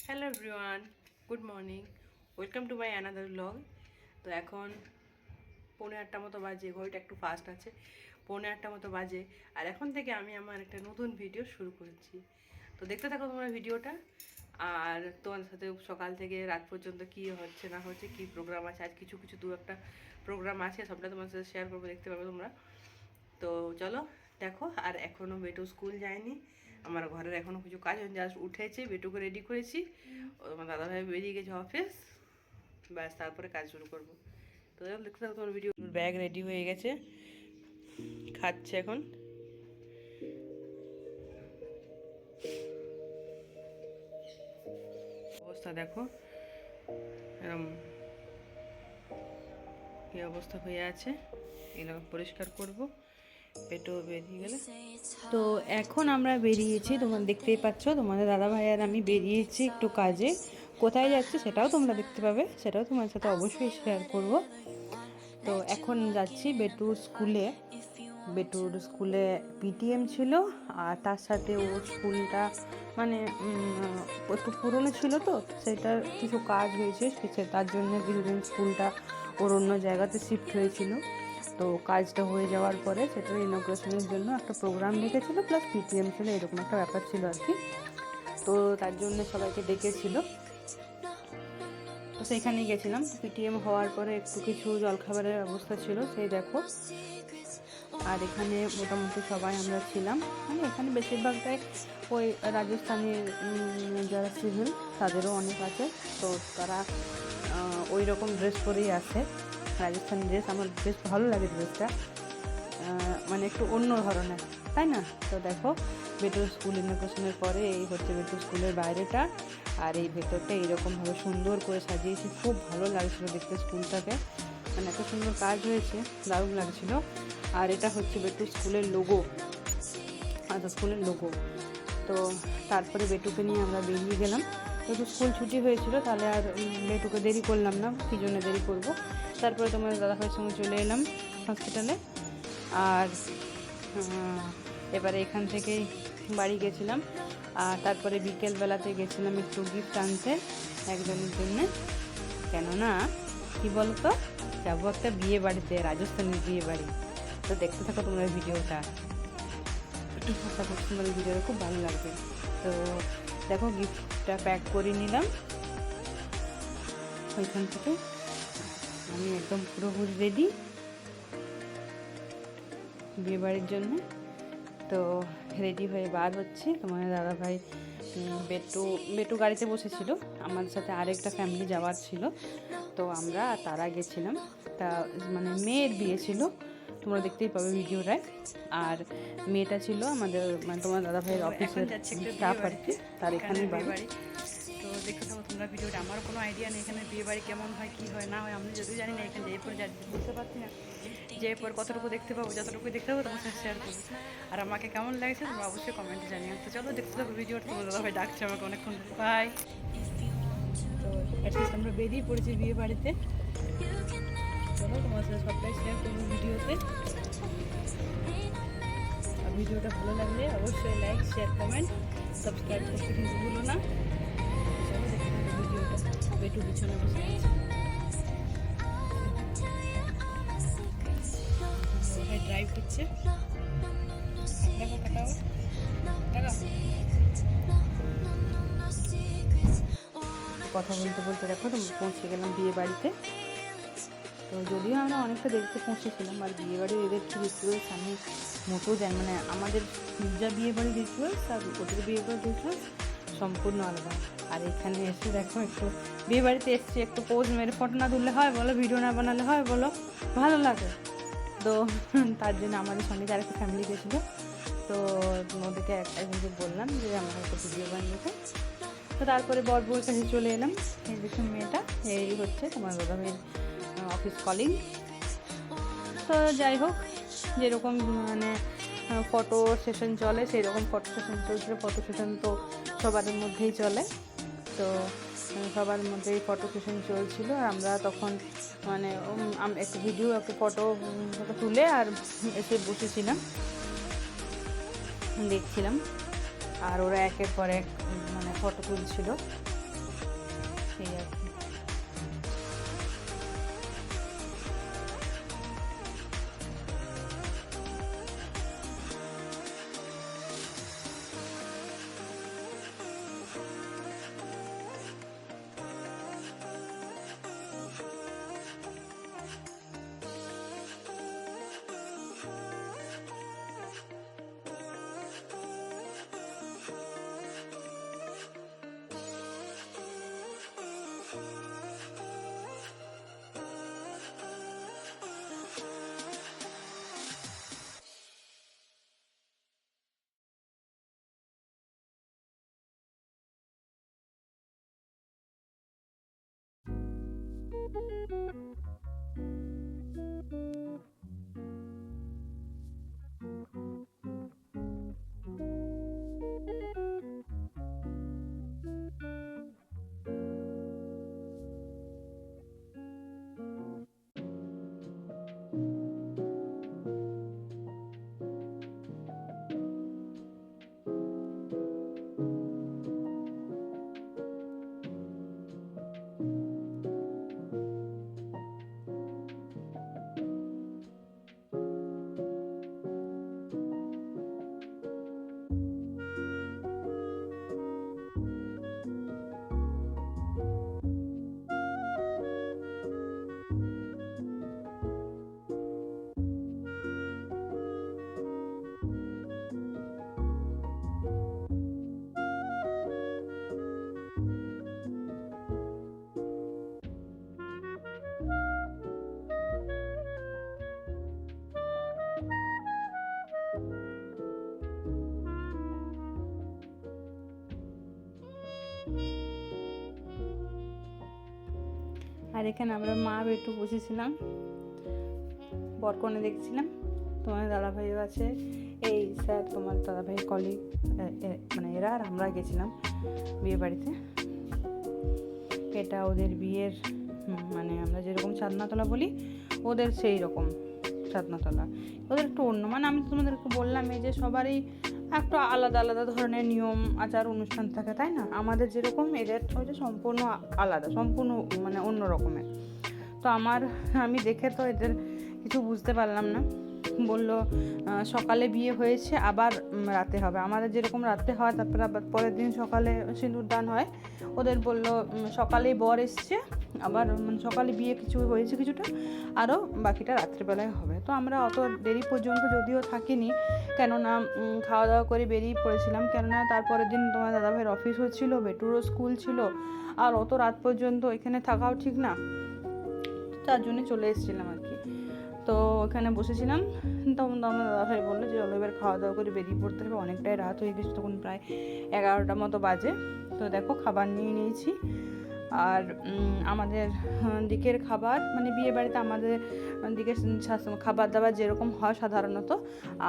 Hello everyone, good morning, welcome to my another blog. তো এখন 8:45 মতো বাজে, ঘড়িটা একটু ফাস্ট আছে, 8:45 মতো বাজে। আর এখন থেকে আমি আমার একটা নতুন ভিডিও শুরু করেছি। তো দেখতে থাকো তোমরা ভিডিওটা। আর তোমাদের সাথে সকাল থেকে রাত পর্যন্ত কী হচ্ছে না হচ্ছে, কী প্রোগ্রাম আছে, আজ কিছু কিছু দু একটা প্রোগ্রাম আছে, সবটা তোমার সাথে শেয়ার করবো, দেখতে পাবে তোমরা। তো চলো দেখো। আর এখনও বেটু স্কুল যায়নি, আমার ঘরের এখনও কিছু কাজ হয়নি, জাস্ট উঠেছে, বেটুকে রেডি করেছি, আমার দাদাভাই বেরিয়ে গেছে অফিস, ব্যাস তারপরে কাজ শুরু করবো। তো দেখতে থাকো তোমার ভিডিও। ব্যাগ রেডি হয়ে গেছে, খাচ্ছে এখন। অবস্থা দেখো, এরকম কি অবস্থা হয়ে আছে, এগুলো পরিষ্কার করব, পেটও বেরিয়ে গেলে। তো এখন আমরা বেরিয়েছি, তোমরা দেখতেই পাচ্ছ, তোমাদের দাদা ভাই আর আমি বেরিয়েছি একটু কাজে। কোথায় যাচ্ছি সেটাও তোমরা দেখতে পাবে, সেটাও তোমার সাথে অবশ্যই শেয়ার করব। তো এখন যাচ্ছি বেটুর স্কুলে। বেটুর স্কুলে পিটিএম ছিল, আর তার সাথে ওর স্কুলটা মানে একটু পুরনো ছিল, তো সেটার কিছু কাজ হয়েছে, তার জন্য কিছুদিন স্কুলটা ওর অন্য জায়গাতে শিফট হয়েছিল। তো কাজটা হয়ে যাওয়ার পরে সেটার ইনগ্রেশনের জন্য একটা প্রোগ্রাম রেখেছিল, প্লাস পিটিএম ছিল, এরকম একটা ব্যাপার ছিল আর কি। তো তার জন্য সবাইকে ডেকেছিল, তো সেইখানেই গেছিলাম। পিটিএম হওয়ার পরে একটু কিছু জলখাবারের ব্যবস্থা ছিল, সেই দেখো। আর এখানে মোটামুটি সবাই আমরা ছিলাম, মানে এখানে বেশিরভাগটাই ওই রাজস্থানের যারা সিভিল তাদেরও অনেক আছে। তো তারা ওই রকম ড্রেস পরেই আসে, রাজস্থানি ড্রেস। আমার বেশ ভালো লাগে ড্রেসটা, মানে একটু অন্য ধরনের, তাই না? তো দেখো, বেটুর স্কুল ইনোগ্রেশনের পরে এই হচ্ছে বেটুর স্কুলের বাইরেটা, আর এই ভেতরটা এইরকমভাবে সুন্দর করে সাজিয়েছি, খুব ভালো লাগছিলো দেখতে স্কুলটাকে, মানে এত সুন্দর কাজ হয়েছে, দারুণ লাগছিল। আর এটা হচ্ছে বেটুর স্কুলের লোগো, আচ্ছা স্কুলের লোগো। তো তারপরে বেটুকে নিয়ে আমরা বেরিয়ে গেলাম। একটু স্কুল ছুটি হয়েছিল, তাহলে আর বেটুকে দেরি করলাম না, কী জন্য দেরি করবো। তারপরে তোমার দাদাভাইয়ের সঙ্গে চলে এলাম হসপিটালে। আর এবারে এখান থেকেই বাড়ি গেছিলাম। আর তারপরে বিকেলবেলাতে গেছিলাম একটু গিফট আনতে একজনের জন্যে, কেননা কী বলতো, যাবো একটা বিয়ে বাড়িতে, রাজস্থানের বিয়ে বাড়ি। তো দেখতে থাকো তোমরা ভিডিওটা, আশা করছি তোমাদের ভিডিওটা খুব ভালো লাগবে। তো দেখো, গিফটটা প্যাক করে নিলাম ওইখান থেকে। আমি একদম পুরোপুরি রেডি বিয়েবাড়ির জন্য। তো রেডি হয়ে বার হচ্ছে, তোমার দাদাভাই বেটু গাড়িতে বসেছিল, আমার সাথে আরেকটা ফ্যামিলি যাওয়ার ছিল, তো আমরা তারা গেছিলাম। তা মানে মেয়ের বিয়ে ছিল, তোমরা দেখতেই পাবে ভিডিওটায়। আর মেয়েটা ছিল আমাদের, মানে তোমার দাদাভাইয়ের অফিসের স্টাফ আর কি, তার এখানেই বাড়ি। তো দেখতে থাকো তোমরা ভিডিওটা। আমারও কোনো আইডিয়া নেই এখানে বিয়ে বাড়ি কেমন হয়, কী হয় না হয়, আমি যদিও জানি না, এখানে যেয়ে পরে বুঝতে পারছি না যে এরপর কতটুকু দেখতে পাবো, যতটুকু দেখতে পাবো তোমার সাথে শেয়ার করবো। আর আমাকে কেমন লাগছে তোমরা অবশ্যই কমেন্টে জানিও। তো চলো দেখতে থাকো ভিডিওটা, তোমার দাদাভাই ডাকছে আমাকে অনেকক্ষণ, বাই। তো অ্যাটলিস্ট আমরা বেরিয়ে পড়েছি বিয়ে বাড়িতে। চলো তোমার সাথে সবটাই শেয়ার করবো ভিডিওতে। আর ভিডিওটা ভালো লাগলে অবশ্যই লাইক, শেয়ার, কমেন্ট, সাবস্ক্রাইব করতে কিন্তু ভুলো না। চলো দেখতে থাকো ভিডিওটা। বেটু পিছনে বসে আছে, ড্রাইভ করছে, দেখো কাটাও কথা বলতে বলতে দেখো তো পৌঁছে গেলাম বিয়ে বাড়িতে। তো যদিও আমরা অনেকটা দেরিতে পৌঁছেছিলাম, আর বিয়ে বাড়ির এদের কী রিচুয়ালস আমি মোটেও জানি, মানে আমাদের যা বিয়ে বাড়ির রিচুয়ালস আর ওদের বিয়ে বাড়ির রিচুয়ালস সম্পূর্ণ আলাদা। আর এখানে এসে দেখো, একটু বিয়ে বাড়িতে এসছি, একটু পোজ মেরে ফটো না তুললে হয় বলো, ভিডিও না বানালে হয় বলো, ভালো লাগে। তো তার জন্য আমাদের সঙ্গে যারা একটা ফ্যামিলি গেছিলো, তো ওদেরকে একজনকে বললাম যে আমার একটা ভিডিও বানিয়েছে। তো তারপরে বর বউর কাছে চলে এলাম। এই দেখুন মেয়েটা, এই হচ্ছে তোমার দাদাভাইয়ের অফিস কলিগ। তো যাই হোক, যেরকম মানে ফটো সেশন চলে সেই রকম ফটো সেশন চলছিল। ফটো সেশন তো সবার মধ্যেই চলে, তো সবার মধ্যেই ফটো সেশন চলছিল। আর আমরা তখন মানে একটা ভিডিও, একটা ফটো তুলে আর এসে বসেছিলাম, দেখছিলাম। আর ওরা একের পর এক মানে ফটো তুলছিল। এই আর কি। আর এখানে আমরা মা একটু বসেছিলাম, বরকনে দেখছিলাম। তোমার দাদাভাইও আছে, এই স্যার তোমার দাদাভাইয়ের কলিগ, মানে এরা আর আমরা গেছিলাম বিয়ে বাড়িতে। এটা ওদের বিয়ের মানে আমরা যেরকম ছাদনাতলা বলি, ওদের সেই রকম ছাদনাতলা। ওদের একটু অন্য, মানে আমি তোমাদেরকে বললাম এই যে সবারই একটু আলাদা আলাদা ধরনের নিয়ম আচার অনুষ্ঠান থাকে, তাই না? আমাদের যেরকম এদের হচ্ছে সম্পূর্ণ আলাদা, সম্পূর্ণ মানে অন্য রকমের। তো আমি দেখে তো এদের কিছু বুঝতে পারলাম না। বলল সকালে বিয়ে হয়েছে, আবার রাতে হবে। আমাদের যেরকম রাতে হয়, তারপরে আবার পরের দিন সকালে সিঁদুর দান হয়। ওদের বলল সকালেই বর এসছে, আবার মানে সকালে বিয়ে কিছু হয়েছে কিছুটা, আরও বাকিটা রাত্রিবেলায় হবে। তো আমরা অত দেরি পর্যন্ত যদিও থাকিনি, কেননা খাওয়া দাওয়া করে বেরিয়ে পড়েছিলাম, কেননা তারপরের দিন তোমার দাদাভাইয়ের অফিস হচ্ছিল, বেটুরও স্কুল ছিল, আর অত রাত পর্যন্ত এখানে থাকাও ঠিক না, তার জন্য চলে এসেছিলাম আর কি। তো ওখানে বসেছিলাম, তখন তো আমার দাদাভাই বললো যে চলো এবার খাওয়া দাওয়া করে বেরিয়ে পড়তে হবে, অনেকটাই রাত হয়ে গেছে, তখন প্রায় 11টার মতো বাজে। তো দেখো খাবার নিয়ে নিয়েছি। আর আমাদের দিকের খাবার, মানে বিয়ে বাড়িতে আমাদের দিকে খাবার দাবার যেরকম হয় সাধারণত,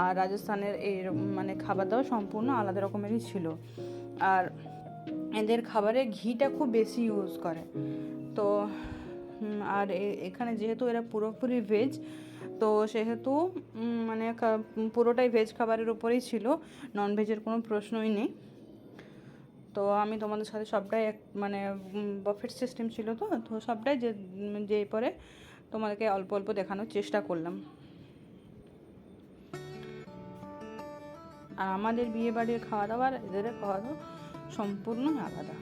আর রাজস্থানের এই মানে খাবার দাবার সম্পূর্ণ আলাদা রকমেরই ছিল। আর এদের খাবারে ঘিটা খুব বেশি ইউজ করে। তো আর এখানে যেহেতু এরা পুরোপুরি ভেজ, তো সেহেতু মানে পুরোটাই ভেজ খাবারের উপরেই ছিল, নন ভেজের কোনো প্রশ্নই নেই। তো আমি তোমাদের সাথে সবটাই মানে বাফেট সিস্টেম ছিল, তো সবটাই যে পরে তোমাদেরকে অল্প অল্প দেখানোর চেষ্টা করলাম। আর আমাদের বিয়ে বাড়ির খাওয়া দাওয়া আর এদের খাওয়া দাওয়া সম্পূর্ণ আলাদা।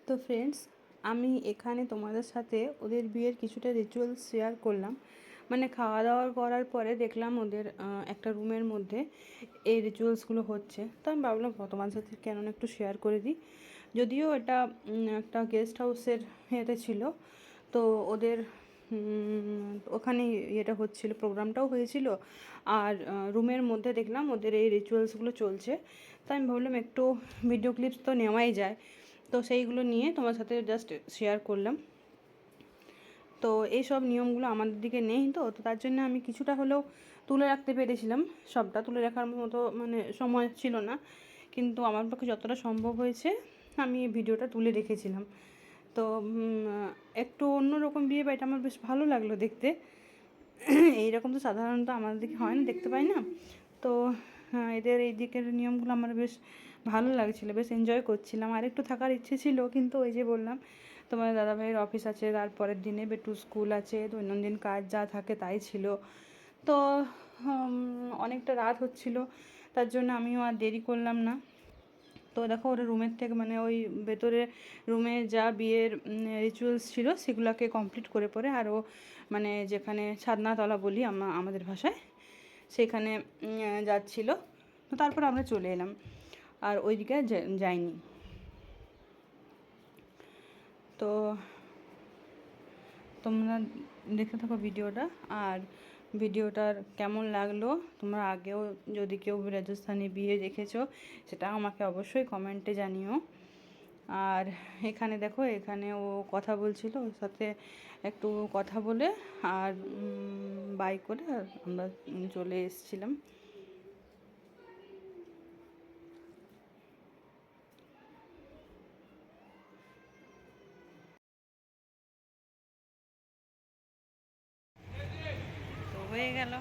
তো ফ্রেন্ডস, আমি এখানে তোমাদের সাথে ওদের বিয়ের কিছুটা রিচুয়ালস শেয়ার করলাম। মানে খাওয়া দাওয়া করার পরে দেখলাম ওদের একটা রুমের মধ্যে এই রিচুয়ালসগুলো হচ্ছে। তো আমি ভাবলাম তোমাদের সাথে কেন না একটু শেয়ার করে দিই। যদিও এটা একটা গেস্ট হাউসের ইয়েতে ছিল, তো ওদের ওখানে ইয়েটা হচ্ছিলো, প্রোগ্রামটাও হয়েছিল, আর রুমের মধ্যে দেখলাম ওদের এই রিচুয়ালসগুলো চলছে। তাই আমি ভাবলাম একটু ভিডিও ক্লিপস তো নেওয়াই যায়, তো সেইগুলো নিয়ে তোমার সাথে জাস্ট শেয়ার করলাম। তো এই সব নিয়মগুলো আমাদের দিকে নেই, তো তার জন্য আমি কিছুটা হলেও তুলে রাখতে পেরেছিলাম। সবটা তুলে রাখার মতো মানে সময় ছিল না, কিন্তু আমার পক্ষে যতটা সম্ভব হয়েছে আমি ভিডিওটা তুলে রেখেছিলাম। তো একটু অন্যরকম বিয়ে বাড়িটা আমার বেশ ভালো লাগলো দেখতে। এইরকম তো সাধারণত আমাদের দিকে হয় না, দেখতে পাই না। তো এদের এই দিকের নিয়মগুলো আমার বেশ ভালো লাগছিলো, বেশ এনজয় করছিলাম। আর একটু থাকার ইচ্ছে ছিল, কিন্তু ওই যে বললাম তোমার দাদাভাইয়ের অফিস আছে, তারপরের দিনে বেটু স্কুল আছে, দৈনন্দিন কাজ যা থাকে তাই ছিল। তো অনেকটা রাত হচ্ছিলো, তার জন্য আমিও আর দেরি করলাম না। তো দেখো ওরা রুমের থেকে মানে ওই ভেতরে রুমে যা বিয়ের রিচুয়ালস ছিল সেগুলোকে কমপ্লিট করে পরে আরও মানে যেখানে ছাদনাতলা বলি আমাদের ভাষায়, সেখানে যাচ্ছিলো। তো তারপর আমরা চলে এলাম, আর ওই দিকে যাইনি। তো তোমরা দেখতে থাকো ভিডিওটা, আর ভিডিওটার কেমন লাগলো, তোমরা আগেও যদি কেউ রাজস্থানি বিয়ে দেখেছো সেটা আমাকে অবশ্যই কমেন্টে জানিও। আর এখানে দেখো, এখানে ও কথা বলছিল, ওর সাথে একটু কথা বলে আর বাই করে আমরা চলে এসেছিলাম। তো হয়ে গেল,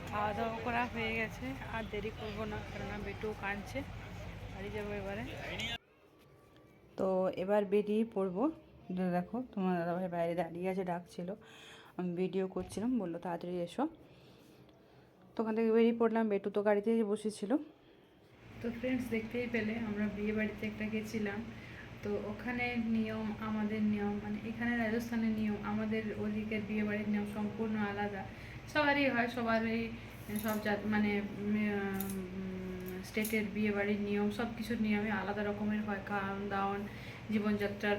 খাওয়া দাওয়া করা হয়ে গেছে, আর দেরি করবো না, কেননা বেটু কাঁদছে, বাড়ি যাবো এবারে। তো এবার বেরিয়ে পড়বো। দেখো তোমার দাদাভাই বাইরে দাঁড়িয়ে আছে, ডাকছিল, আমি ভিডিও করছিলাম, বললো তাড়াতাড়ি এসো। তো ওখান থেকে বেরিয়ে পড়লাম, বেটু তো গাড়িতে বসেছিল। তো ফ্রেন্ডস, দেখতেই পেলে আমরা বিয়ে বাড়িতে একটা গেছিলাম। তো ওখানে নিয়ম আমাদের নিয়ম, মানে এখানে রাজস্থানের নিয়ম আমাদের ওদিকের বিয়ে বাড়ির নিয়ম সম্পূর্ণ আলাদা। সবারই হয়, সবারই সব জাত মানে স্টেটের বিয়ে বাড়ির নিয়ম, সব কিছুর নিয়মে আলাদা রকমের হয়। খাওয়ান দাওয়ান, জীবনযাত্রার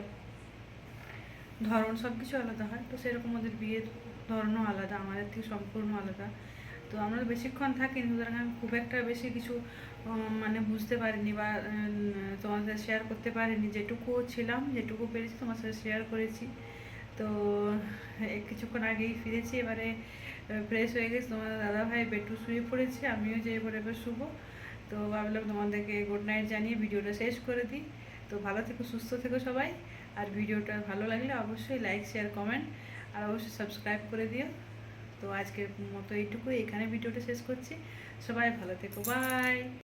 ধরন সব কিছু আলাদা হয়। তো সেরকম ওদের বিয়ের ধরনও আলাদা, আমাদের থেকে সম্পূর্ণ আলাদা। তো আমরা বেশিক্ষণ থাকি, সুতরাং আমি খুব একটা বেশি কিছু মানে বুঝতে পারিনি বা তোমার সাথে শেয়ার করতে পারিনি। যেটুকু ছিলাম, যেটুকু পেরেছি তোমার সাথে শেয়ার করেছি। তো কিছুক্ষণ আগেই ফিরেছি, এবারে ফ্রেশ হয়ে গেছি। তোমার দাদাভাই বেটু শুয়ে পড়েছে, আমিও যে এবার শুবো। তো ভাবলাম তোমাদেরকে গুড নাইট জানিয়ে ভিডিওটা শেষ করে দিই। তো ভালো থেকো, সুস্থ থেকো সবাই। আর ভিডিওটা ভালো লাগলে অবশ্যই লাইক, শেয়ার, কমেন্ট আর অবশ্যই সাবস্ক্রাইব করে দিও। তো আজকের মতো এইটুকুই, এখানে ভিডিওটা শেষ করছি। সবাই ভালো থেকো, বাই।